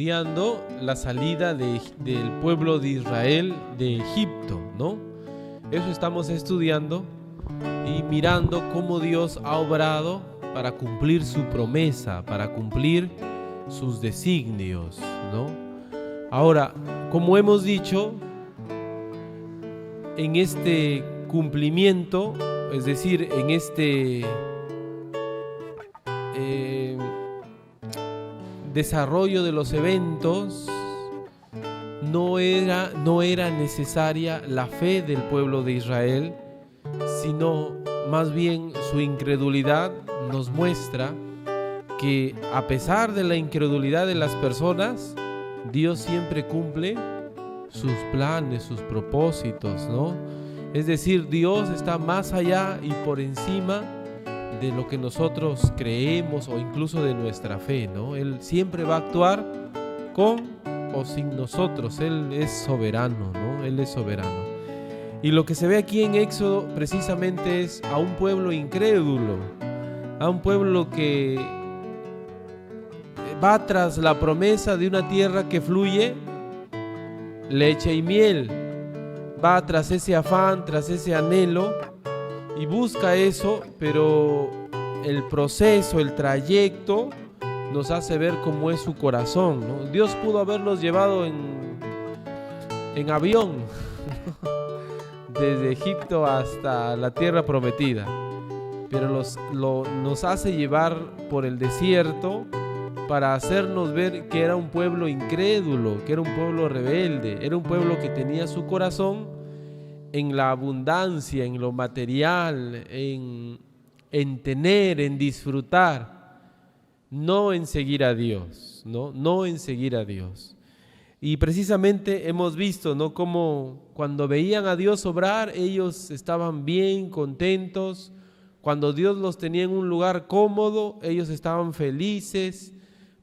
estudiando la salida del pueblo de Israel de Egipto, ¿no? Eso estamos estudiando y mirando cómo Dios ha obrado para cumplir su promesa, para cumplir sus designios, ¿no? Ahora, como hemos dicho, en este cumplimiento, es decir, en este desarrollo de los eventos, no era necesaria la fe del pueblo de Israel, sino más bien su incredulidad nos muestra que a pesar de la incredulidad de las personas, Dios siempre cumple sus planes, sus propósitos, ¿no? Es decir, Dios está más allá y por encima de lo que nosotros creemos o incluso de nuestra fe, ¿no? Él siempre va a actuar con o sin nosotros. Él es soberano, ¿no? Él es soberano. Y lo que se ve aquí en Éxodo precisamente es a un pueblo incrédulo, a un pueblo que va tras la promesa de una tierra que fluye leche y miel, va tras ese afán, tras ese anhelo y busca eso, pero el proceso, el trayecto nos hace ver cómo es su corazón, ¿no? Dios pudo haberlos llevado en avión desde Egipto hasta la tierra prometida, pero nos hace llevar por el desierto para hacernos ver que era un pueblo incrédulo, que era un pueblo rebelde, era un pueblo que tenía su corazón en la abundancia, en lo material, en tener, en disfrutar, no en seguir a Dios, no en seguir a Dios. Y precisamente hemos visto, ¿no?, cómo cuando veían a Dios obrar, ellos estaban bien, contentos. Cuando Dios los tenía en un lugar cómodo, ellos estaban felices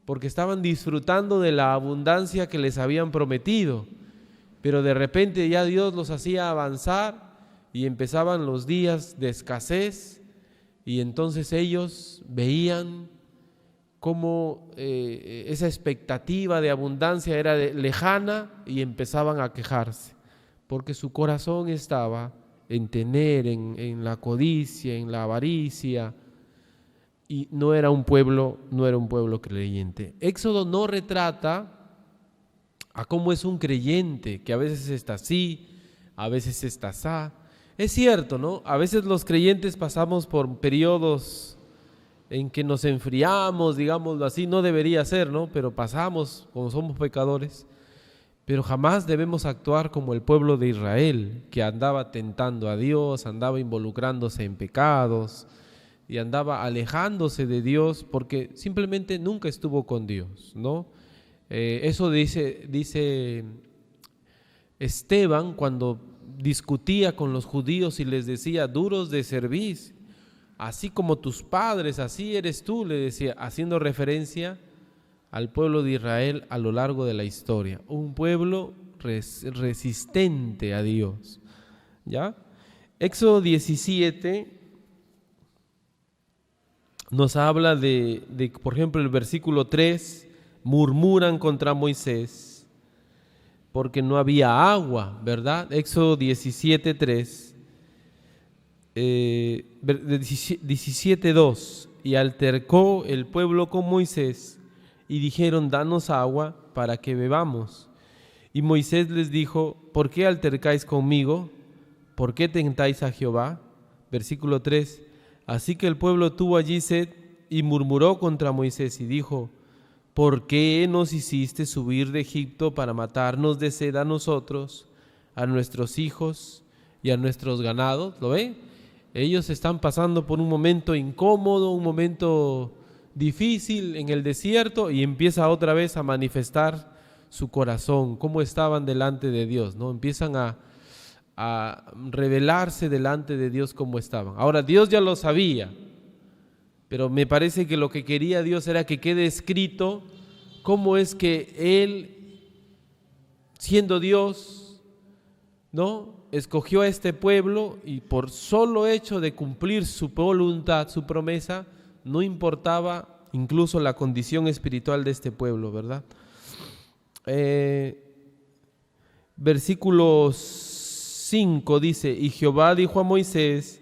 porque estaban disfrutando de la abundancia que les habían prometido. Pero de repente ya Dios los hacía avanzar y empezaban los días de escasez y entonces ellos veían cómo esa expectativa de abundancia era lejana y empezaban a quejarse porque su corazón estaba en tener, en la codicia, en la avaricia, y no era un pueblo creyente. Éxodo no retrata a cómo es un creyente, que a veces está así, a veces está así. Es cierto, ¿no? A veces los creyentes pasamos por periodos en que nos enfriamos, digámoslo así, no debería ser, ¿no? Pero pasamos, como somos pecadores, pero jamás debemos actuar como el pueblo de Israel, que andaba tentando a Dios, andaba involucrándose en pecados y andaba alejándose de Dios porque simplemente nunca estuvo con Dios, ¿no? Eso dice Esteban cuando discutía con los judíos y les decía: duros de cerviz, así como tus padres, así eres tú, le decía, haciendo referencia al pueblo de Israel a lo largo de la historia, un pueblo resistente a Dios, ¿ya? Éxodo 17 nos habla de, por ejemplo, el versículo 3, murmuran contra Moisés porque no había agua, ¿verdad? Éxodo 17:3, 17:2, y altercó el pueblo con Moisés y dijeron: danos agua para que bebamos. Y Moisés les dijo: ¿por qué altercáis conmigo? ¿Por qué tentáis a Jehová? Versículo 3, así que el pueblo tuvo allí sed y murmuró contra Moisés y dijo: ¿por qué nos hiciste subir de Egipto para matarnos de sed a nosotros, a nuestros hijos y a nuestros ganados? ¿Lo ven? Ellos están pasando por un momento incómodo, un momento difícil en el desierto, y empieza otra vez a manifestar su corazón, cómo estaban delante de Dios, ¿no? Empiezan a revelarse delante de Dios cómo estaban. Ahora, Dios ya lo sabía, pero me parece que lo que quería Dios era que quede escrito cómo es que Él, siendo Dios, ¿no?, escogió a este pueblo y por solo hecho de cumplir su voluntad, su promesa, no importaba incluso la condición espiritual de este pueblo, ¿verdad? Versículo 5 dice: y Jehová dijo a Moisés: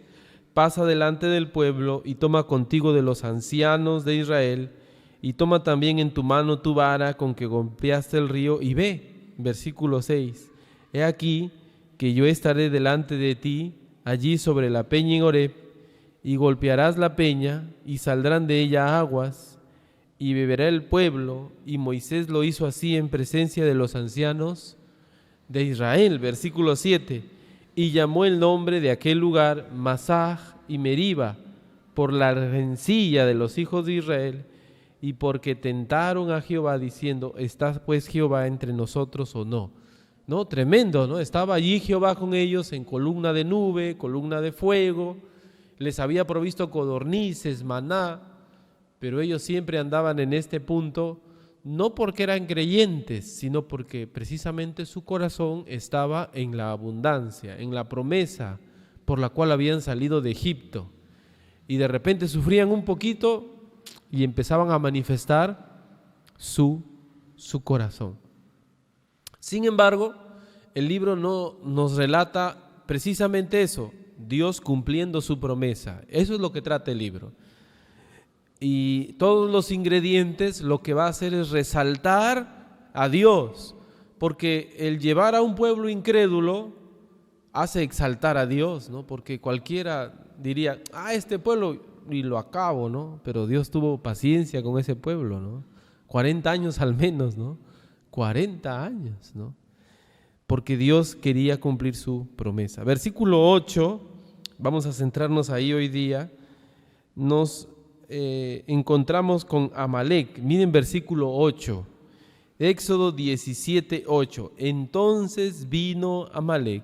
pasa delante del pueblo y toma contigo de los ancianos de Israel, y toma también en tu mano tu vara con que golpeaste el río, y ve. Versículo 6: he aquí que yo estaré delante de ti allí sobre la peña en Horeb, y golpearás la peña, y saldrán de ella aguas, y beberá el pueblo. Y Moisés lo hizo así en presencia de los ancianos de Israel. Versículo 7: y llamó el nombre de aquel lugar Masah y Meriba, por la rencilla de los hijos de Israel, y porque tentaron a Jehová diciendo: ¿está pues Jehová entre nosotros o no? No, tremendo, ¿no? Estaba allí Jehová con ellos en columna de nube, columna de fuego, les había provisto codornices, maná, pero ellos siempre andaban en este punto, no porque eran creyentes, sino porque precisamente su corazón estaba en la abundancia, en la promesa por la cual habían salido de Egipto. Y de repente sufrían un poquito y empezaban a manifestar su corazón. Sin embargo, el libro no nos relata precisamente eso, Dios cumpliendo su promesa. Eso es lo que trata el libro. Y todos los ingredientes lo que va a hacer es resaltar a Dios, porque el llevar a un pueblo incrédulo hace exaltar a Dios, ¿no? Porque cualquiera diría: este pueblo, y lo acabo, ¿no? Pero Dios tuvo paciencia con ese pueblo, ¿no? 40 años al menos, ¿no? 40 años, ¿no? Porque Dios quería cumplir su promesa. Versículo 8, vamos a centrarnos ahí hoy día, nos encontramos con Amalec. Miren versículo 8, Éxodo 17, 8. Entonces vino Amalec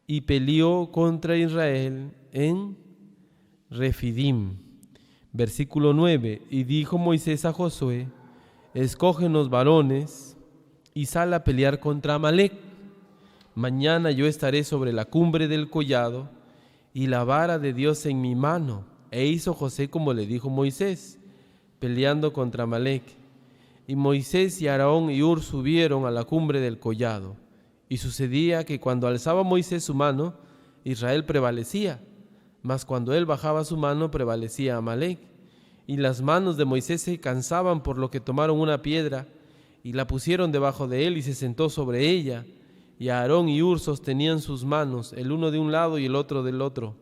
y peleó contra Israel en Refidim. Versículo 9, y dijo Moisés a Josué: escógenos varones y sal a pelear contra Amalec. Mañana yo estaré sobre la cumbre del collado y la vara de Dios en mi mano. E hizo José como le dijo Moisés, peleando contra Amalec. Y Moisés y Aarón y Hur subieron a la cumbre del collado. Y sucedía que cuando alzaba Moisés su mano, Israel prevalecía, mas cuando él bajaba su mano, prevalecía Amalec. Y las manos de Moisés se cansaban, por lo que tomaron una piedra y la pusieron debajo de él y se sentó sobre ella. Y Aarón y Hur sostenían sus manos, el uno de un lado y el otro del otro.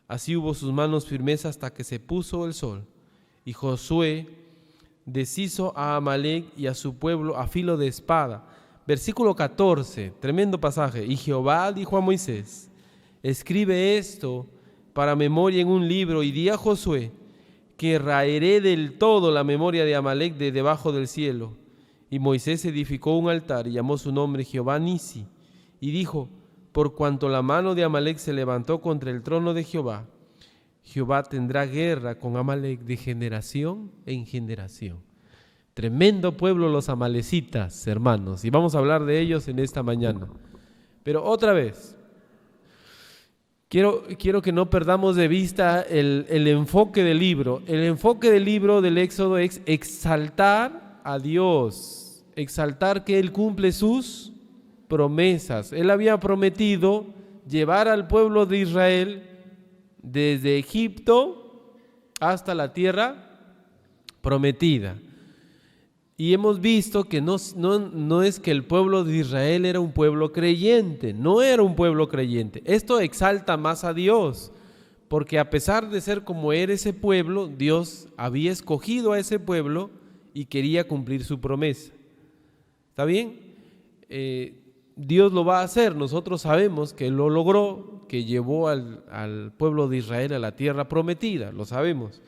Así hubo sus manos firmeza hasta que se puso el sol. Y Josué deshizo a Amalec y a su pueblo a filo de espada. Versículo 14, tremendo pasaje. Y Jehová dijo a Moisés: escribe esto para memoria en un libro, y di a Josué que raeré del todo la memoria de Amalec de debajo del cielo. Y Moisés edificó un altar y llamó su nombre Jehová Nisi, y dijo: por cuanto la mano de Amalec se levantó contra el trono de Jehová, Jehová tendrá guerra con Amalec de generación en generación. Tremendo pueblo los amalecitas, hermanos, y vamos a hablar de ellos en esta mañana. Pero otra vez, quiero que no perdamos de vista el enfoque del libro. El enfoque del libro del Éxodo es exaltar a Dios, exaltar que Él cumple sus promesas. Él había prometido llevar al pueblo de Israel desde Egipto hasta la tierra prometida. Y hemos visto que no es que el pueblo de Israel era un pueblo creyente, no era un pueblo creyente. Esto exalta más a Dios, porque a pesar de ser como era ese pueblo, Dios había escogido a ese pueblo y quería cumplir su promesa. ¿Está bien? Dios lo va a hacer. Nosotros sabemos que Él lo logró, que llevó al pueblo de Israel a la tierra prometida, lo sabemos.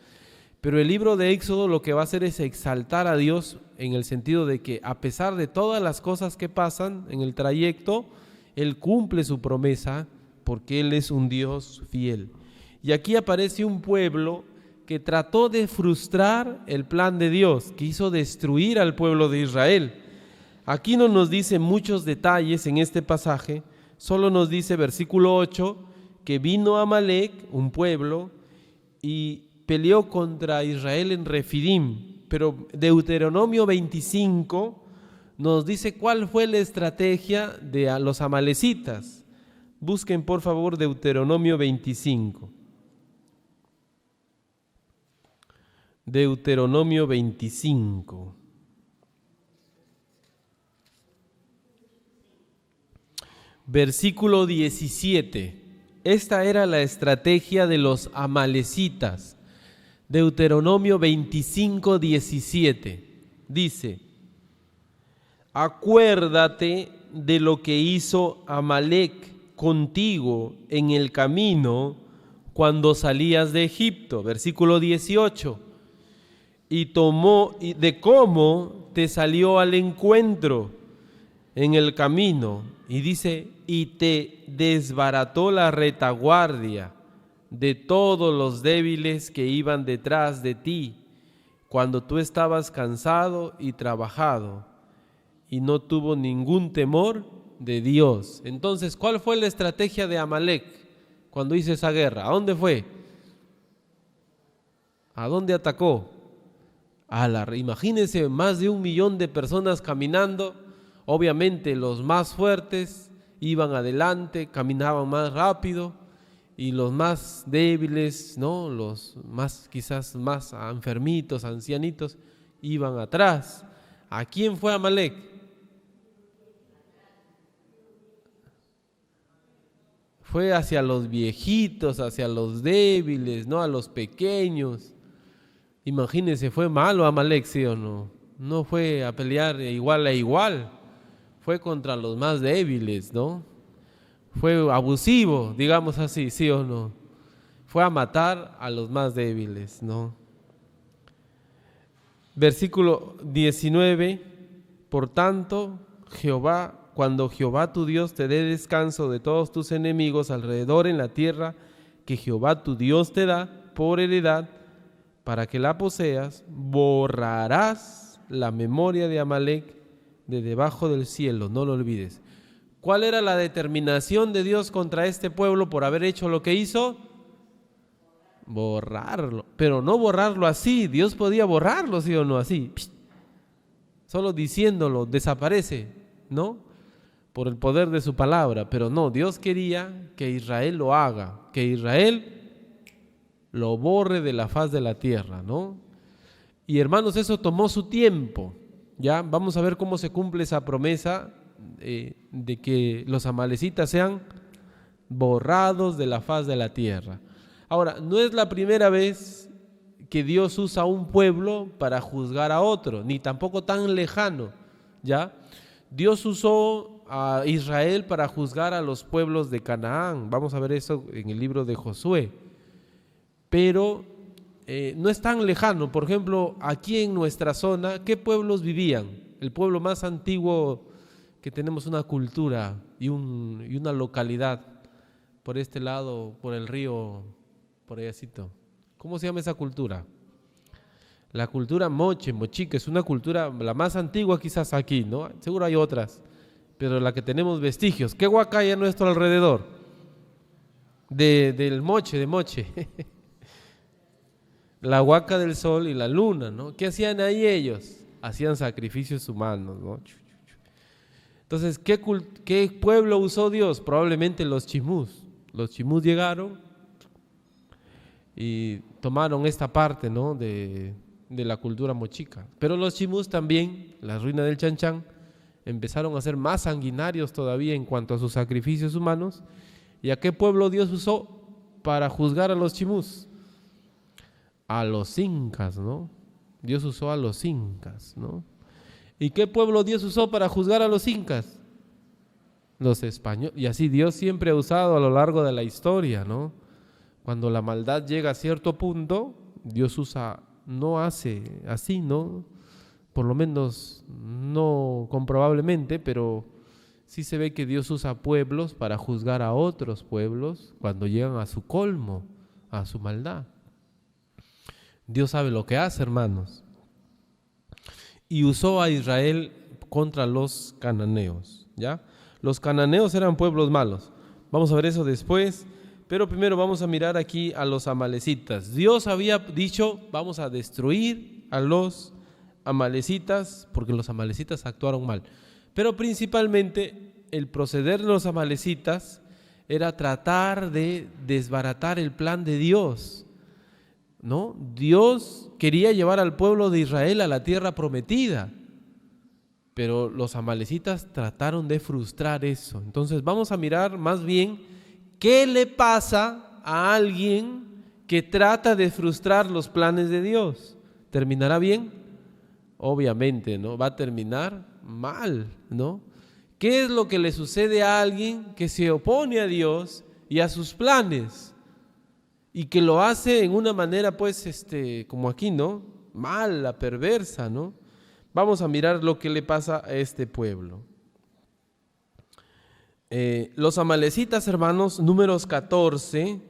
Pero el libro de Éxodo lo que va a hacer es exaltar a Dios en el sentido de que a pesar de todas las cosas que pasan en el trayecto, Él cumple su promesa porque Él es un Dios fiel. Y aquí aparece un pueblo que trató de frustrar el plan de Dios, quiso destruir al pueblo de Israel. Aquí no nos dice muchos detalles en este pasaje, solo nos dice versículo 8 que vino Amalec, un pueblo, y peleó contra Israel en Refidim. Pero Deuteronomio 25 nos dice cuál fue la estrategia de los amalecitas. Busquen por favor Deuteronomio 25. Deuteronomio 25. Versículo 17. Esta era la estrategia de los amalecitas. Deuteronomio 25, 17. Dice: acuérdate de lo que hizo Amalec contigo en el camino cuando salías de Egipto. Versículo 18. Y de cómo te salió al encuentro en el camino. Y dice, y te desbarató la retaguardia de todos los débiles que iban detrás de ti, cuando tú estabas cansado y trabajado, y no tuvo ningún temor de Dios. Entonces, ¿cuál fue la estrategia de Amalec cuando hizo esa guerra? ¿A dónde fue? ¿A dónde atacó? Imagínense, más de 1 millón de personas caminando. Obviamente los más fuertes iban adelante, caminaban más rápido, y los más débiles, ¿no?, los más quizás más enfermitos, ancianitos, iban atrás. ¿A quién fue Amalec? Fue hacia los viejitos, hacia los débiles, ¿no?, a los pequeños. Imagínense, fue malo Amalec, ¿sí o no? No fue a pelear igual a igual. Fue contra los más débiles, ¿no? Fue abusivo, digamos así, ¿sí o no? Fue a matar a los más débiles, ¿no? Versículo 19. Por tanto, cuando Jehová tu Dios te dé descanso de todos tus enemigos alrededor en la tierra que Jehová tu Dios te da por heredad, para que la poseas, borrarás la memoria de Amalec de debajo del cielo, no lo olvides. ¿Cuál era la determinación de Dios contra este pueblo por haber hecho lo que hizo? Borrarlo, pero no borrarlo así. Dios podía borrarlo, ¿sí o no? Así, solo diciéndolo, desaparece, ¿no? Por el poder de su palabra, pero no, Dios quería que Israel lo haga, que Israel lo borre de la faz de la tierra, ¿no? Y hermanos, eso tomó su tiempo. Ya vamos a ver cómo se cumple esa promesa de que los amalecitas sean borrados de la faz de la tierra. Ahora, no es la primera vez que Dios usa a un pueblo para juzgar a otro, ni tampoco tan lejano, ¿ya? Dios usó a Israel para juzgar a los pueblos de Canaán. Vamos a ver eso en el libro de Josué. Pero no es tan lejano. Por ejemplo, aquí en nuestra zona, ¿qué pueblos vivían? El pueblo más antiguo que tenemos una cultura y una localidad por este lado, por el río, por allácito. ¿Cómo se llama esa cultura? La cultura mochica, es una cultura la más antigua quizás aquí, ¿no? Seguro hay otras, pero la que tenemos vestigios. ¿Qué huaca hay a nuestro alrededor? De moche. La huaca del sol y la luna, ¿no? ¿Qué hacían ahí ellos? Hacían sacrificios humanos, ¿no? Entonces, ¿qué pueblo usó Dios? Probablemente los chimús. Los chimús llegaron y tomaron esta parte, ¿no?, de la cultura mochica. Pero los chimús también, las ruinas del Chanchán, empezaron a ser más sanguinarios todavía en cuanto a sus sacrificios humanos. ¿Y a qué pueblo Dios usó para juzgar a los chimús? A los incas, ¿no? Dios usó a los incas, ¿no? ¿Y qué pueblo Dios usó para juzgar a los incas? Los españoles. Y así Dios siempre ha usado a lo largo de la historia, ¿no? Cuando la maldad llega a cierto punto, Dios no hace así, ¿no? Por lo menos no comprobablemente, pero sí se ve que Dios usa pueblos para juzgar a otros pueblos cuando llegan a su colmo, a su maldad. Dios sabe lo que hace, hermanos. Y usó a Israel contra los cananeos, ¿ya? Los cananeos eran pueblos malos. Vamos a ver eso después, pero primero vamos a mirar aquí a los amalecitas. Dios había dicho, vamos a destruir a los amalecitas, porque los amalecitas actuaron mal, pero principalmente el proceder de los amalecitas era tratar de desbaratar el plan de Dios, ¿no? Dios quería llevar al pueblo de Israel a la tierra prometida, pero los amalecitas trataron de frustrar eso. Entonces vamos a mirar más bien qué le pasa a alguien que trata de frustrar los planes de Dios. ¿Terminará bien? Obviamente, ¿no? Va a terminar mal, ¿no? ¿Qué es lo que le sucede a alguien que se opone a Dios y a sus planes? Y que lo hace en una manera, pues, como aquí, ¿no? Mala, perversa, ¿no? Vamos a mirar lo que le pasa a este pueblo. Los amalecitas, hermanos, Números 14,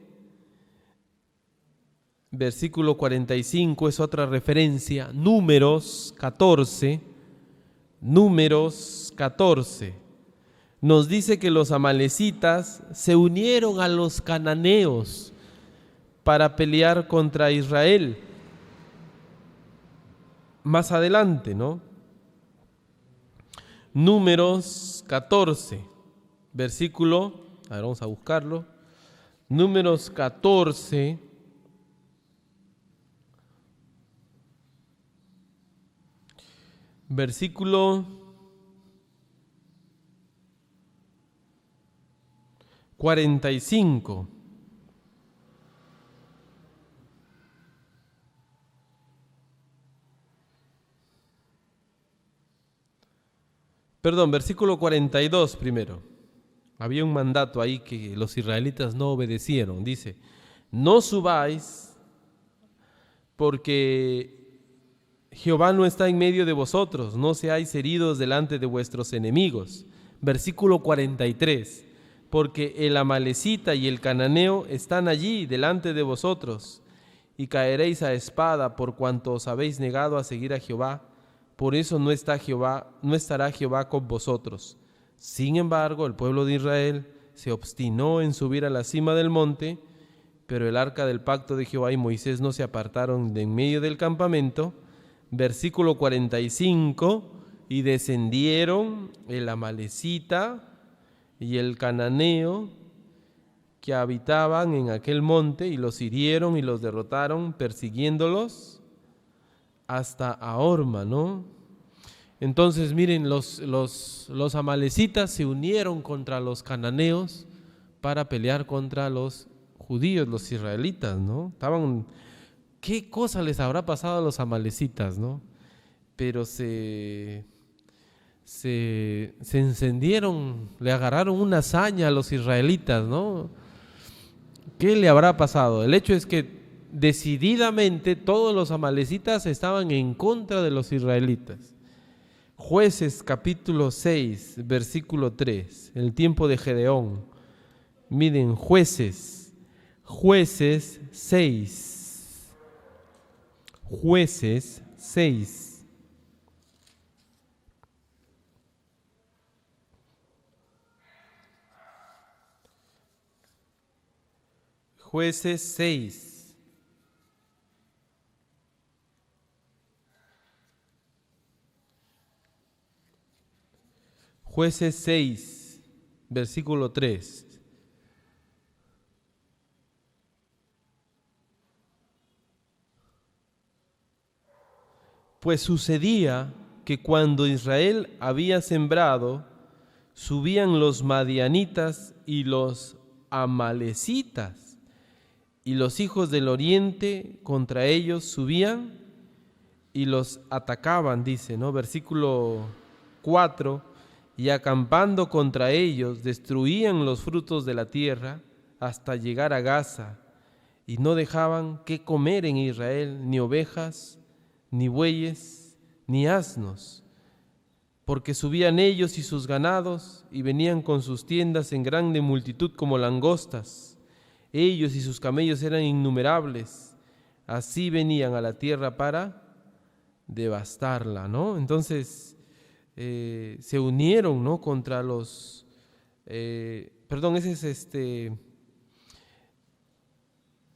versículo 45, es otra referencia. Números 14, nos dice que los amalecitas se unieron a los cananeos para pelear contra Israel. Más adelante, ¿no? Números 14, versículo, a ver, vamos a buscarlo. Números 14, versículo 45. Perdón, versículo 42 primero. Había un mandato ahí que los israelitas no obedecieron. Dice, no subáis porque Jehová no está en medio de vosotros, no seáis heridos delante de vuestros enemigos. Versículo 43, porque el amalecita y el cananeo están allí delante de vosotros, y caeréis a espada por cuanto os habéis negado a seguir a Jehová. Por eso no estará Jehová con vosotros. Sin embargo, el pueblo de Israel se obstinó en subir a la cima del monte, pero el arca del pacto de Jehová y Moisés no se apartaron de en medio del campamento. Versículo 45, y descendieron el amalecita y el cananeo que habitaban en aquel monte, y los hirieron y los derrotaron, persiguiéndolos hasta Ahorma, ¿no? Entonces miren, los amalecitas se unieron contra los cananeos para pelear contra los judíos, los israelitas, ¿no? ¿Qué cosa les habrá pasado a los amalecitas, no? Pero se encendieron, le agarraron una saña a los israelitas, ¿no? ¿Qué le habrá pasado? El hecho es que decididamente todos los amalecitas estaban en contra de los israelitas. Jueces capítulo 6, versículo 3, en el tiempo de Gedeón. Miren, Jueces 6. Jueces 6. Jueces 6. Jueces 6, versículo 3. Pues sucedía que cuando Israel había sembrado, subían los madianitas y los amalecitas, y los hijos del oriente contra ellos subían y los atacaban, dice, ¿no? Versículo 4. Y acampando contra ellos, destruían los frutos de la tierra hasta llegar a Gaza, y no dejaban qué comer en Israel, ni ovejas, ni bueyes, ni asnos, porque subían ellos y sus ganados, y venían con sus tiendas en grande multitud como langostas. Ellos y sus camellos eran innumerables, así venían a la tierra para devastarla, ¿no? Entonces se unieron, ¿no? Contra los,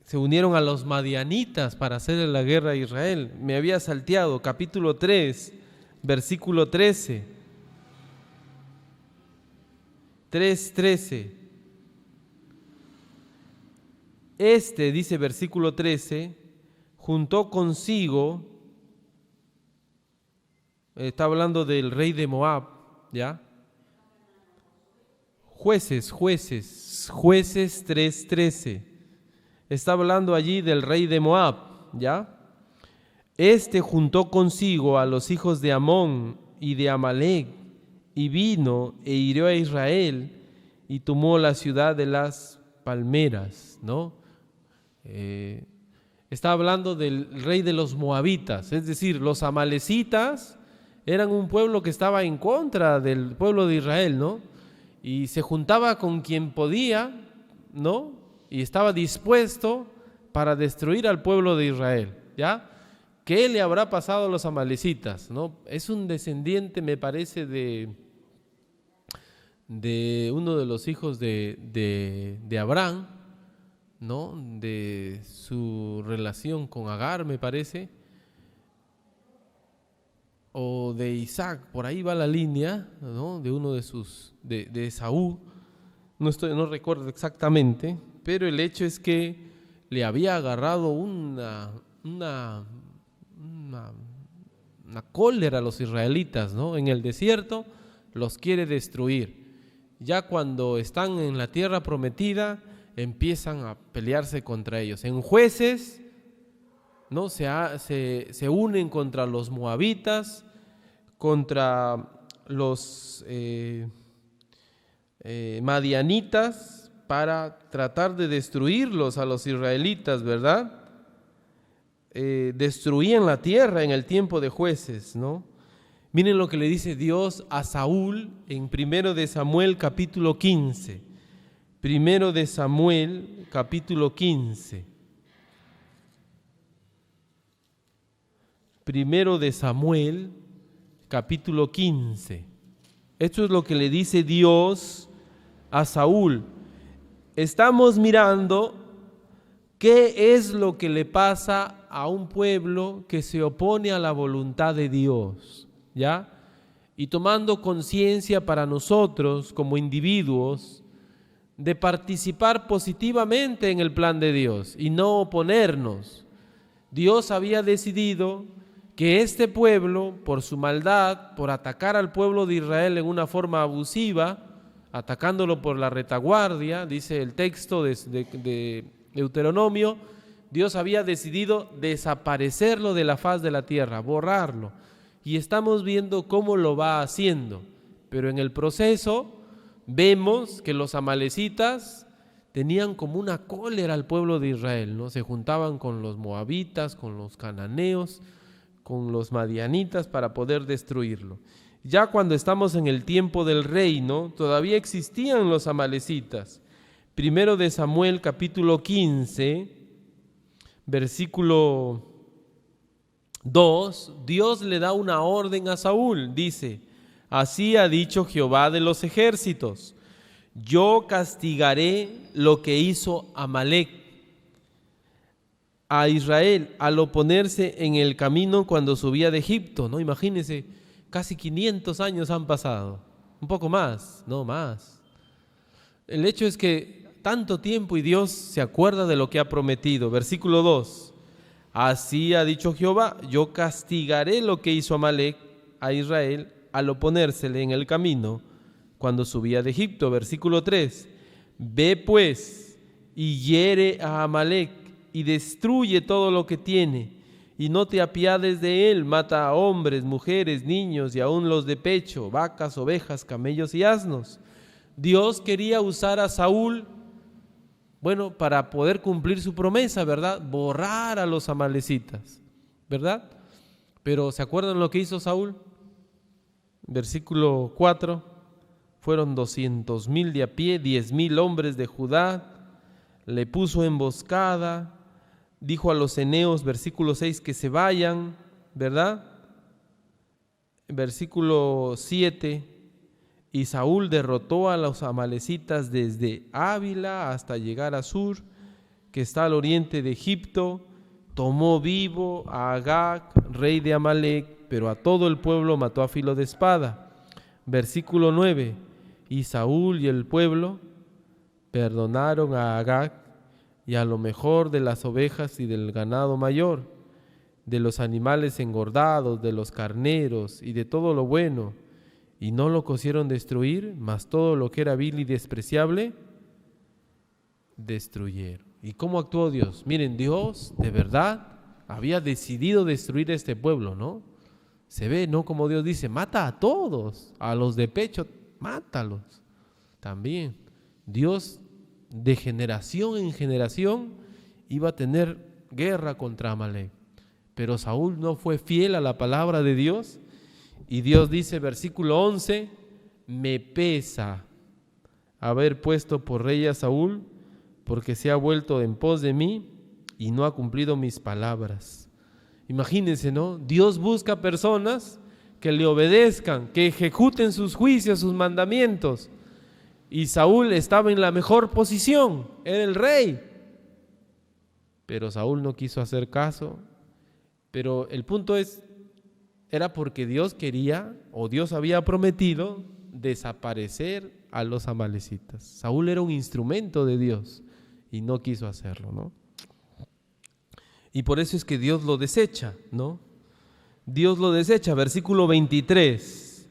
se unieron a los madianitas para hacerle la guerra a Israel. Me había salteado, capítulo 3, versículo 13. 3:13. Dice versículo 13, juntó consigo, está hablando del rey de Moab, ¿ya? Jueces 3:13. Está hablando allí del rey de Moab, ¿ya? Juntó consigo a los hijos de Amón y de Amalec, y vino e hirió a Israel, y tomó la ciudad de las palmeras, ¿no? Está hablando del rey de los moabitas, es decir, los amalecitas eran un pueblo que estaba en contra del pueblo de Israel, ¿no? Y se juntaba con quien podía, ¿no? Y estaba dispuesto para destruir al pueblo de Israel, ¿ya? ¿Qué le habrá pasado a los amalecitas, no? Es un descendiente, me parece, de uno de los hijos de Abraham, ¿no? De su relación con Agar, me parece, o de Isaac, por ahí va la línea, ¿no? De uno de sus, de Esaú, no recuerdo exactamente, pero el hecho es que le había agarrado una cólera a los israelitas, ¿no? En el desierto los quiere destruir. Ya cuando están en la tierra prometida, empiezan a pelearse contra ellos. En Jueces, ¿no? se unen contra los moabitas, contra los madianitas, para tratar de destruirlos a los israelitas, ¿verdad? Destruían la tierra en el tiempo de Jueces, ¿no? Miren lo que le dice Dios a Saúl en 1 de Samuel capítulo 15. 1 de Samuel capítulo 15. 1 de Samuel capítulo 15. Esto es lo que le dice Dios a Saúl. Estamos mirando qué es lo que le pasa a un pueblo que se opone a la voluntad de Dios, ¿ya? Y tomando conciencia para nosotros como individuos de participar positivamente en el plan de Dios y no oponernos. Dios había decidido que este pueblo, por su maldad, por atacar al pueblo de Israel en una forma abusiva, atacándolo por la retaguardia, dice el texto de Deuteronomio, Dios había decidido desaparecerlo de la faz de la tierra, borrarlo. Y estamos viendo cómo lo va haciendo. Pero en el proceso vemos que los amalecitas tenían como una cólera al pueblo de Israel, ¿no? Se juntaban con los moabitas, con los cananeos, con los madianitas para poder destruirlo. Ya cuando estamos en el tiempo del reino, todavía existían los amalecitas. 1 de Samuel capítulo 15, versículo 2, Dios le da una orden a Saúl, dice: así ha dicho Jehová de los ejércitos, yo castigaré lo que hizo Amalec a Israel al oponerse en el camino cuando subía de Egipto, ¿no? Imagínense, casi 500 años han pasado, un poco más, no más. El hecho es que tanto tiempo y Dios se acuerda de lo que ha prometido. Versículo 2, así ha dicho Jehová, yo castigaré lo que hizo Amalec a Israel al oponérsele en el camino cuando subía de Egipto. Versículo 3, ve pues y hiere a Amalec y destruye todo lo que tiene, y no te apiades de él, mata a hombres, mujeres, niños y aun los de pecho, vacas, ovejas, camellos y asnos. Dios quería usar a Saúl, bueno, para poder cumplir su promesa, ¿verdad? Borrar a los amalecitas, ¿verdad? Pero ¿se acuerdan lo que hizo Saúl? Versículo 4, fueron 200,000 de a pie, 10,000 hombres de Judá, le puso emboscada, dijo a los eneos, versículo 6, que se vayan, ¿verdad? Versículo 7, y Saúl derrotó a los amalecitas desde Ávila hasta llegar a Sur, que está al oriente de Egipto, tomó vivo a Agag, rey de Amalec, pero a todo el pueblo mató a filo de espada. Versículo 9. Y Saúl y el pueblo perdonaron a Agag y a lo mejor de las ovejas y del ganado mayor, de los animales engordados, de los carneros y de todo lo bueno, y no lo quisieron destruir, mas todo lo que era vil y despreciable, destruyeron. ¿Y cómo actuó Dios? Miren, Dios de verdad había decidido destruir este pueblo, ¿no? Se ve, ¿no? Como Dios dice, mata a todos, a los de pecho, mátalos. También Dios de generación en generación iba a tener guerra contra Amalec. Pero Saúl no fue fiel a la palabra de Dios y Dios dice, versículo 11, me pesa haber puesto por rey a Saúl, porque se ha vuelto en pos de mí y no ha cumplido mis palabras. Imagínense, ¿no? Dios busca personas que le obedezcan, que ejecuten sus juicios, sus mandamientos. Y Saúl estaba en la mejor posición, era el rey. Pero Saúl no quiso hacer caso. Pero el punto era porque Dios quería, o Dios había prometido, desaparecer a los amalecitas. Saúl era un instrumento de Dios y no quiso hacerlo, ¿no? Y por eso es que Dios lo desecha, ¿no? Dios lo desecha, versículo 23.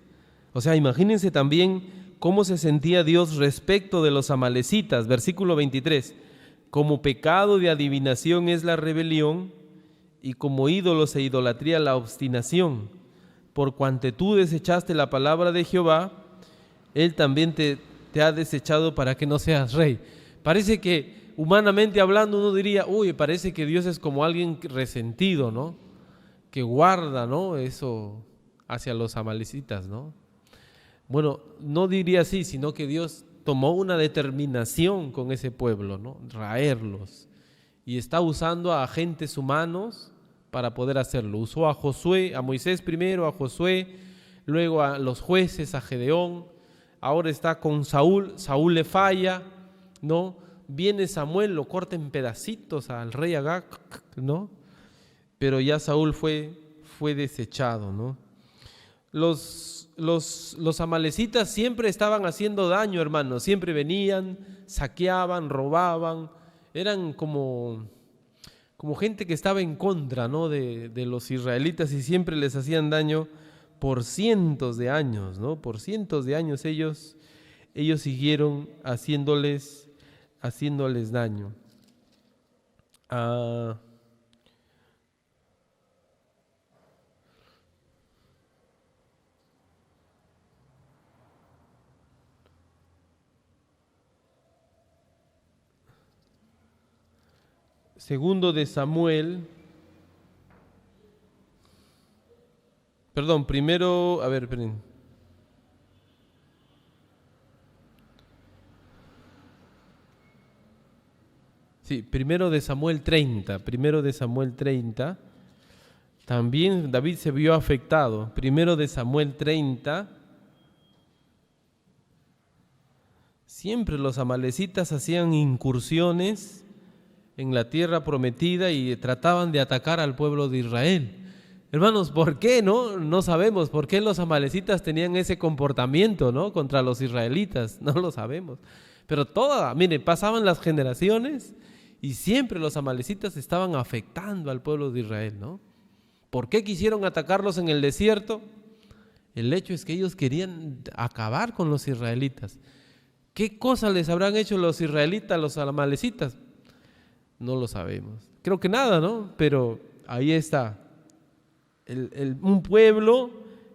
O sea, imagínense también cómo se sentía Dios respecto de los amalecitas, versículo 23. Como pecado de adivinación es la rebelión, y como ídolos e idolatría la obstinación. Por cuanto tú desechaste la palabra de Jehová, Él también te ha desechado para que no seas rey. Parece que humanamente hablando uno diría, uy, parece que Dios es como alguien resentido, ¿no? Que guarda, ¿no? Eso hacia los amalecitas, ¿no? Bueno, no diría así, sino que Dios tomó una determinación con ese pueblo, ¿no? Raerlos. Y está usando a agentes humanos para poder hacerlo. Usó a Josué, a Moisés primero, a Josué, luego a los jueces, a Gedeón. Ahora está con Saúl. Saúl le falla, ¿no? Viene Samuel, lo corta en pedacitos al rey Agag, ¿no? Pero ya Saúl fue desechado, ¿no? Los amalecitas siempre estaban haciendo daño, hermanos. Siempre venían, saqueaban, robaban. Eran como gente que estaba en contra, ¿no? de los israelitas y siempre les hacían daño por cientos de años, ¿no? Por cientos de años ellos siguieron haciéndoles daño. Segundo de Samuel, primero, a ver, esperen. Sí, primero de Samuel 30, también David se vio afectado. Primero de Samuel 30, siempre los amalecitas hacían incursiones en la tierra prometida y trataban de atacar al pueblo de Israel. Hermanos, ¿por qué? No sabemos por qué los amalecitas tenían ese comportamiento, ¿no? Contra los israelitas, no lo sabemos. Pero pasaban las generaciones y siempre los amalecitas estaban afectando al pueblo de Israel, ¿no? ¿Por qué quisieron atacarlos en el desierto? El hecho es que ellos querían acabar con los israelitas. ¿Qué cosas les habrán hecho los israelitas a los amalecitas? No lo sabemos. Creo que nada, ¿no? Pero ahí está. Un pueblo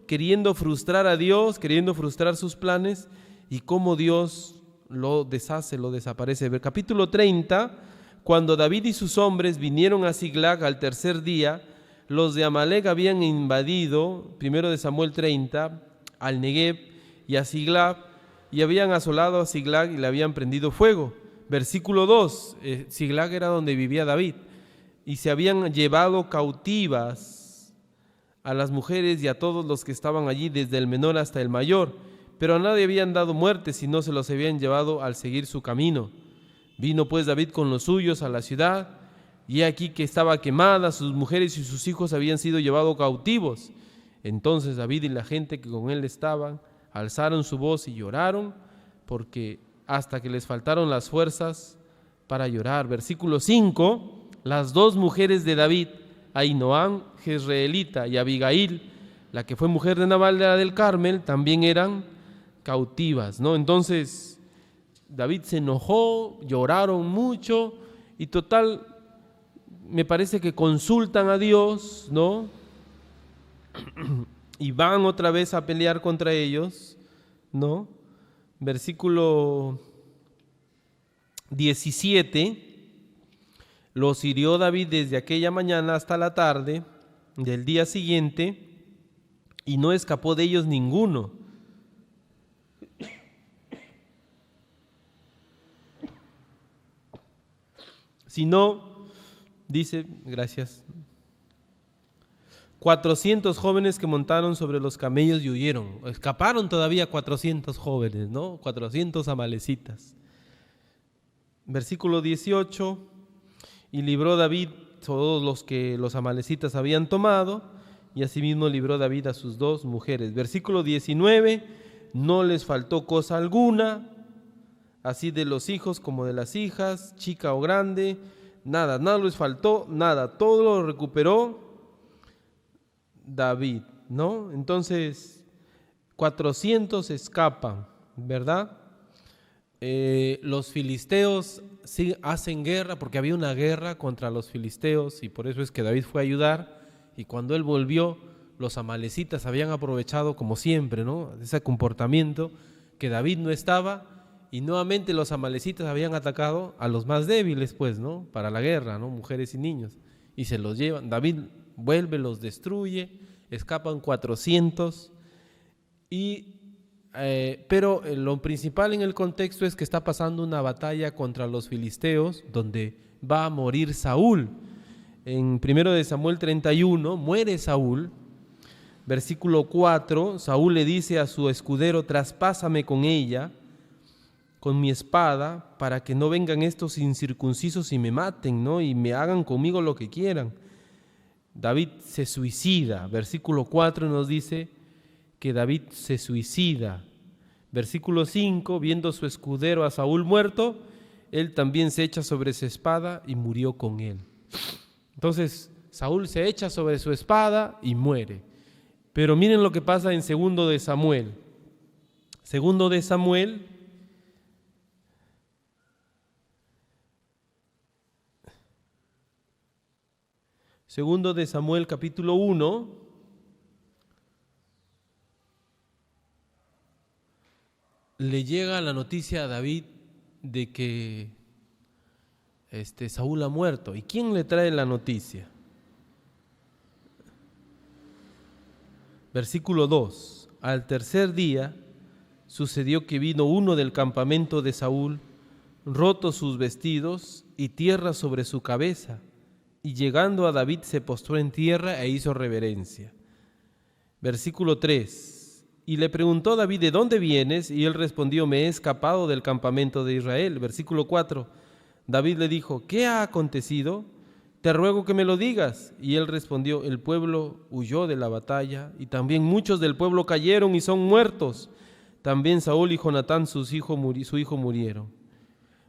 queriendo frustrar a Dios, queriendo frustrar sus planes, y cómo Dios lo deshace, lo desaparece. Capítulo 30, cuando David y sus hombres vinieron a Siglag al tercer día, los de Amalec habían invadido, primero de Samuel 30, al Negev y a Siglag, y habían asolado a Siglag y le habían prendido fuego. Versículo 2, Siglag era donde vivía David, y se habían llevado cautivas a las mujeres y a todos los que estaban allí, desde el menor hasta el mayor, pero a nadie habían dado muerte, sino se los habían llevado al seguir su camino. Vino pues David con los suyos a la ciudad, y he aquí que estaba quemada, sus mujeres y sus hijos habían sido llevados cautivos. Entonces David y la gente que con él estaban alzaron su voz y lloraron, porque hasta que les faltaron las fuerzas para llorar. Versículo 5, las dos mujeres de David, Ahinoam jezreelita y Abigail, la que fue mujer de Nabal del Carmel, también eran cautivas, ¿no? Entonces David se enojó, lloraron mucho y total, me parece que consultan a Dios, ¿no? Y van otra vez a pelear contra ellos, ¿no? Versículo 17, los hirió David desde aquella mañana hasta la tarde del día siguiente, y no escapó de ellos ninguno. Sino, dice, gracias, 400 jóvenes que montaron sobre los camellos y huyeron. Escaparon todavía 400 jóvenes, ¿no? 400 amalecitas. Versículo 18, y libró David todos los que los amalecitas habían tomado, y asimismo libró David a sus dos mujeres. Versículo 19, no les faltó cosa alguna, así de los hijos como de las hijas, chica o grande, nada les faltó, nada, todo lo recuperó David, ¿no? Entonces, 400 escapan, ¿verdad? Los filisteos sí hacen guerra, porque había una guerra contra los filisteos, y por eso es que David fue a ayudar, y cuando él volvió, los amalecitas habían aprovechado, como siempre, ¿no?, ese comportamiento, que David no estaba, y nuevamente los amalecitas habían atacado a los más débiles, pues, ¿no?, para la guerra, ¿no?, mujeres y niños, y se los llevan. David vuelve, los destruye, escapan 400, pero lo principal en el contexto es que está pasando una batalla contra los filisteos, donde va a morir Saúl. En 1 Samuel 31 muere Saúl. Versículo 4, Saúl le dice a su escudero: traspásame con ella, con mi espada, para que no vengan estos incircuncisos y me maten, ¿no?, y me hagan conmigo lo que quieran. David se suicida. Versículo 4 nos dice que David se suicida. Versículo 5, viendo su escudero a Saúl muerto, él también se echa sobre su espada y murió con él. Entonces Saúl se echa sobre su espada y muere. Pero miren lo que pasa en 2 de Samuel. 2 de Samuel, capítulo 1, le llega la noticia a David de que Saúl ha muerto. ¿Y quién le trae la noticia? Versículo 2, al tercer día sucedió que vino uno del campamento de Saúl, rotos sus vestidos y tierra sobre su cabeza, y llegando a David se postró en tierra e hizo reverencia. Versículo 3, y le preguntó David: ¿de dónde vienes? Y él respondió: me he escapado del campamento de Israel. Versículo 4, David le dijo: ¿qué ha acontecido? Te ruego que me lo digas. Y él respondió: el pueblo huyó de la batalla, y también muchos del pueblo cayeron y son muertos. También Saúl y Jonatán su hijo murieron.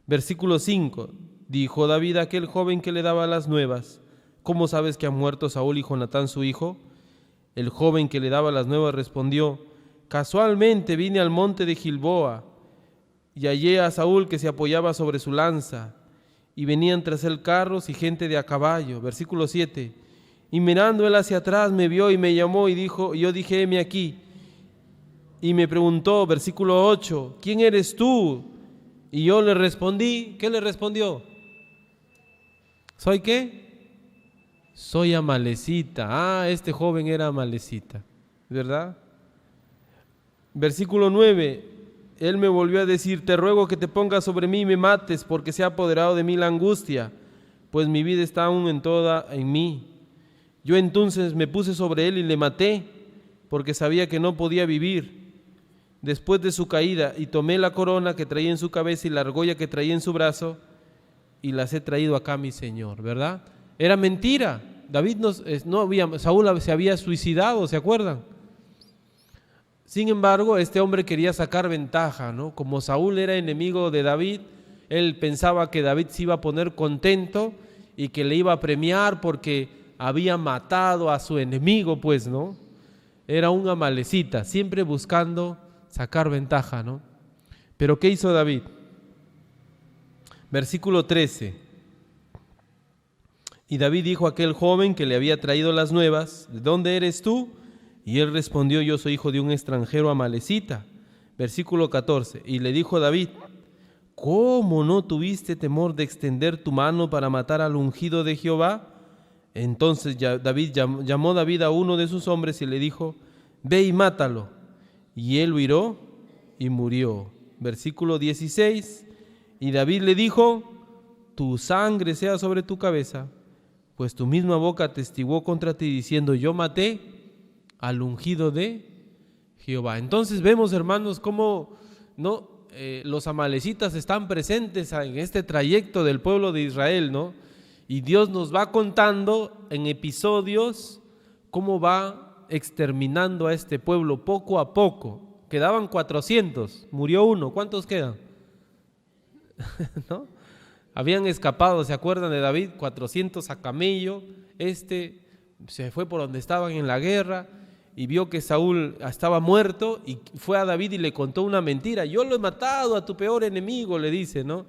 Versículo 5, dijo David a aquel joven que le daba las nuevas: ¿cómo sabes que han muerto Saúl y Jonatán su hijo? El joven que le daba las nuevas respondió: casualmente vine al monte de Gilboa y hallé a Saúl que se apoyaba sobre su lanza, y venían tras él carros y gente de a caballo. Versículo 7, y mirando él hacia atrás me vio y me llamó y dijo, yo dije: heme aquí. Y me preguntó, versículo 8, ¿quién eres tú? Y yo le respondí, ¿qué le respondió? ¿Soy qué? Soy amalecita. Este joven era amalecita, ¿verdad? Versículo 9, él me volvió a decir: te ruego que te pongas sobre mí y me mates, porque se ha apoderado de mí la angustia, pues mi vida está aún en mí. Yo entonces me puse sobre él y le maté, porque sabía que no podía vivir después de su caída, y tomé la corona que traía en su cabeza y la argolla que traía en su brazo, y las he traído acá a mi señor, ¿verdad? Era mentira. Saúl se había suicidado, ¿se acuerdan? Sin embargo, este hombre quería sacar ventaja, ¿no? Como Saúl era enemigo de David, él pensaba que David se iba a poner contento y que le iba a premiar porque había matado a su enemigo, pues, ¿no? Era un amalecita, siempre buscando sacar ventaja, ¿no? Pero ¿qué hizo David? Versículo 13. Y David dijo a aquel joven que le había traído las nuevas: ¿de dónde eres tú? Y él respondió: yo soy hijo de un extranjero amalecita. Versículo 14. Y le dijo David: ¿cómo no tuviste temor de extender tu mano para matar al ungido de Jehová? Entonces llamó David a uno de sus hombres y le dijo: ve y mátalo. Y él huiró y murió. Versículo 16. Y David le dijo: tu sangre sea sobre tu cabeza, pues tu misma boca atestiguó contra ti diciendo: yo maté al ungido de Jehová. Entonces vemos, hermanos, cómo los amalecitas están presentes en este trayecto del pueblo de Israel, ¿no? Y Dios nos va contando en episodios cómo va exterminando a este pueblo poco a poco. Quedaban 400, murió uno. ¿Cuántos quedan? ¿No? Habían escapado, ¿se acuerdan de David? 400 a camello. Se fue por donde estaban en la guerra y vio que Saúl estaba muerto y fue a David y le contó una mentira. Yo lo he matado a tu peor enemigo, le dice, ¿no?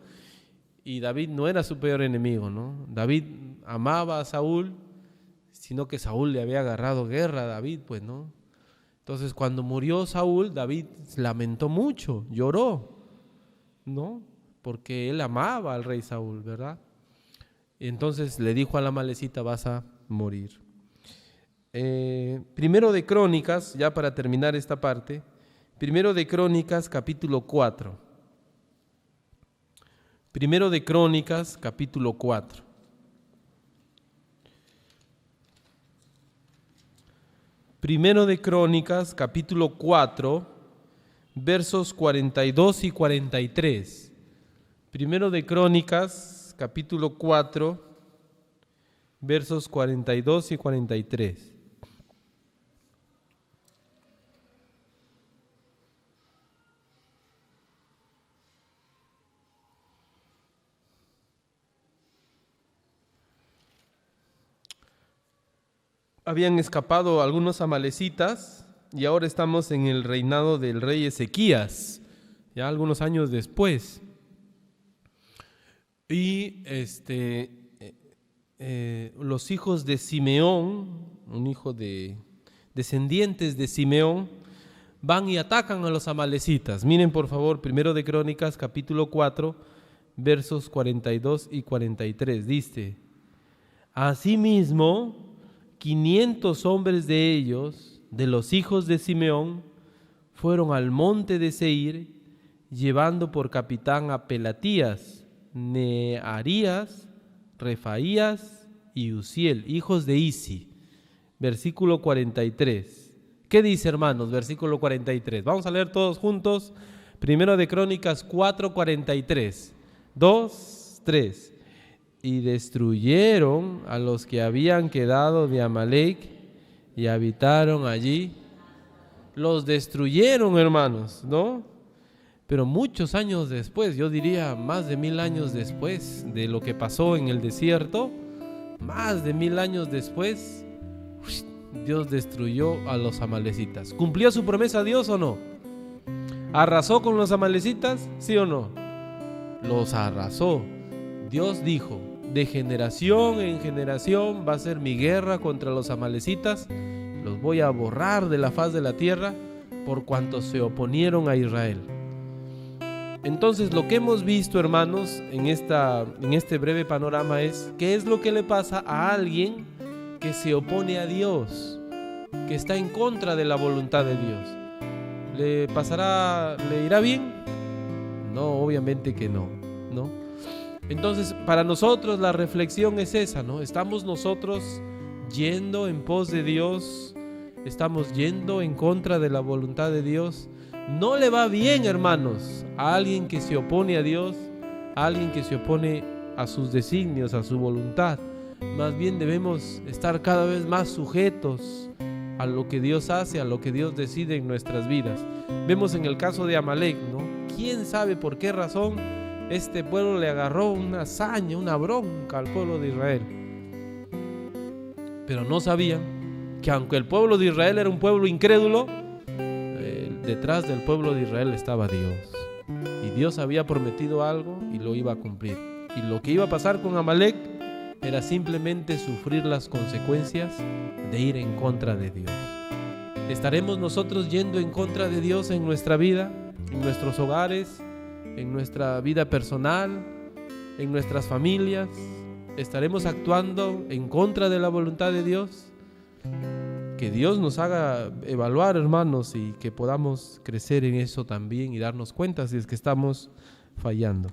Y David no era su peor enemigo, ¿no? David amaba a Saúl, sino que Saúl le había agarrado guerra a David, pues, ¿no? Entonces, cuando murió Saúl, David lamentó mucho, lloró, ¿no? Porque él amaba al rey Saúl, ¿verdad? Y entonces le dijo a la amalecita: vas a morir. Primero de Crónicas, ya para terminar esta parte, Primero de Crónicas, capítulo 4. Primero de Crónicas, capítulo 4. Primero de Crónicas, capítulo 4, versos 42 y 43. Primero de Crónicas, capítulo 4, versos 42 y 43. Habían escapado algunos amalecitas y ahora estamos en el reinado del rey Ezequías, ya algunos años después. Y los hijos de Simeón, un hijo de descendientes de Simeón, van y atacan a los amalecitas. Miren por favor, Primero de Crónicas, capítulo 4, versos 42 y 43. Dice: asimismo, 500 hombres de ellos, de los hijos de Simeón, fueron al monte de Seir, llevando por capitán a Pelatías, Nearías, Refaías y Uziel, hijos de Isi. Versículo 43. ¿Qué dice, hermanos? Versículo 43. Vamos a leer todos juntos. Primero de Crónicas 4, 43. 2, 3. Y destruyeron a los que habían quedado de Amalec y habitaron allí. Los destruyeron, hermanos, ¿no? Pero muchos años después, yo diría más de 1000 años después de lo que pasó en el desierto, más de 1000 años después, Dios destruyó a los amalecitas. ¿Cumplió su promesa Dios o no? ¿Arrasó con los amalecitas? ¿Sí o no? Los arrasó. Dios dijo: de generación en generación va a ser mi guerra contra los amalecitas, los voy a borrar de la faz de la tierra por cuanto se oponieron a Israel. Entonces, lo que hemos visto, hermanos, en este breve panorama es qué es lo que le pasa a alguien que se opone a Dios, que está en contra de la voluntad de Dios. ¿Le irá bien? No, obviamente que no, ¿no? Entonces, para nosotros la reflexión es esa, ¿no? ¿Estamos nosotros yendo en pos de Dios? ¿Estamos yendo en contra de la voluntad de Dios? No le va bien, hermanos, a alguien que se opone a Dios, a alguien que se opone a sus designios, a su voluntad. Más bien debemos estar cada vez más sujetos a lo que Dios hace, a lo que Dios decide en nuestras vidas. Vemos en el caso de Amalek, ¿no? ¿Quién sabe por qué razón este pueblo le agarró una saña, una bronca al pueblo de Israel? Pero no sabían que aunque el pueblo de Israel era un pueblo incrédulo, detrás del pueblo de Israel estaba Dios. Y Dios había prometido algo y lo iba a cumplir. Y lo que iba a pasar con Amalek era simplemente sufrir las consecuencias de ir en contra de Dios. ¿Estaremos nosotros yendo en contra de Dios en nuestra vida, en nuestros hogares, en nuestra vida personal, en nuestras familias? ¿Estaremos actuando en contra de la voluntad de Dios? Que Dios nos haga evaluar, hermanos, y que podamos crecer en eso también y darnos cuenta si es que estamos fallando.